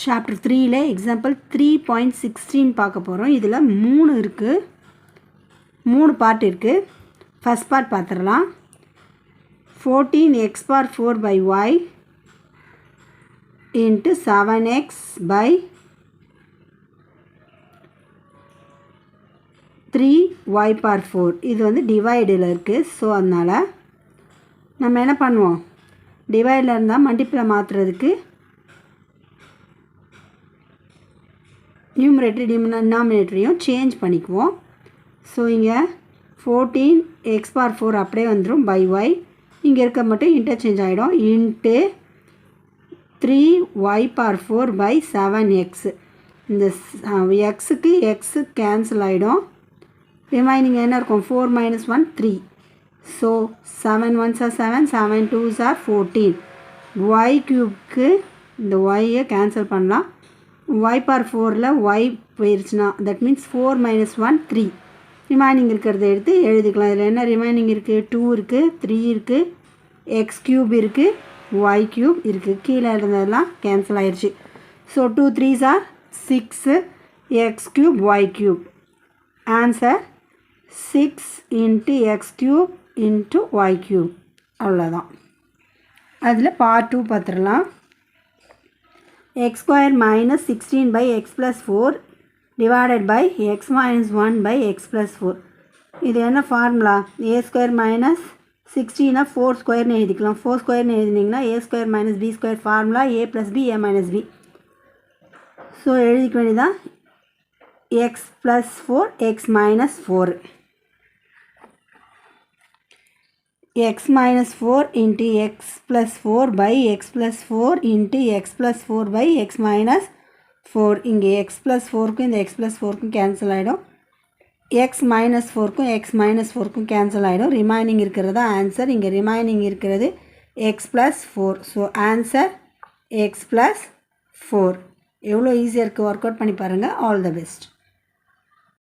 Chapter 3ல example 3.16 பார்க்க போகிறோம். இதில் 3 இருக்குது, 3 பார்ட் இருக்குது. ஃபஸ்ட் பார்ட் பார்த்துடலாம். 14x power 4 by y into 7x by 3y power 4. இது வந்து டிவைடில் இருக்குது. ஸோ அதனால் நம்ம என்ன பண்ணுவோம், டிவைடில் இருந்தால் மல்டிப்பிளை மாற்றுறதுக்கு நியூமரேட்டர் டினாமினேட்டரையும் சேஞ்ச் பண்ணிக்குவோம். ஸோ இங்கே 14x power 4 அப்படியே வந்துடும் பை y, இங்கே இருக்க மட்டும் இன்டர்சேஞ்ச் ஆகிடும். Into 3y power 4 by 7x. இந்த எக்ஸுக்கு எக்ஸு கேன்சல் ஆகிடும். ரிமைனிங் என்ன இருக்கும், 4 minus 1 3. So 7 1s are 7, 7 2s are 14. y க்யூப்க்கு இந்த yயை கேன்சல் பண்ணலாம். y power 4ல் y போயிடுச்சுன்னா தட் மீன்ஸ் 4 minus 1 3. ரிமைனிங் இருக்கிறத எடுத்து எழுதிக்கலாம். இதில் என்ன ரிமைனிங் இருக்குது, 2 இருக்குது, 3 இருக்குது, எக்ஸ் க்யூப் இருக்குது, y க்யூப் இருக்குது. கீழே இருந்ததெல்லாம் கேன்சல் ஆயிடுச்சு. So 2 3s are 6, X cube y cube. Answer 6 into x cube into y cube. அவ்வளோதான். அதில் பார்ட் 2 பார்த்துடலாம். x square minus 16 by x plus 4 divided by x minus 1 by x plus 4. இது என்ன formula, a square minus 16 4 ஸ்கொயர்னு எழுதிக்கலாம். 4 ஸ்கொயர்னு எழுதினீங்கன்னா a square minus b square formula a plus b a minus b. So எழுதிக்க வேண்டியதான் x plus 4 x minus 4. x minus 4 into x plus 4 by x plus 4 into x plus 4 by x minus 4. இங்கே x plus 4க்கும் இந்த x plus 4க்கும் cancel ஆகிடும். x minus 4க்கும் x minus 4க்கும் cancel ஆகிடும். Remaining இருக்கிறது ஆன்சர். இங்கே ரிமைனிங் இருக்கிறது x plus 4. So answer x plus 4. எவ்வளோ ஈஸியாக இருக்குது, ஒர்க் அவுட் பண்ணி பாருங்கள். All the best.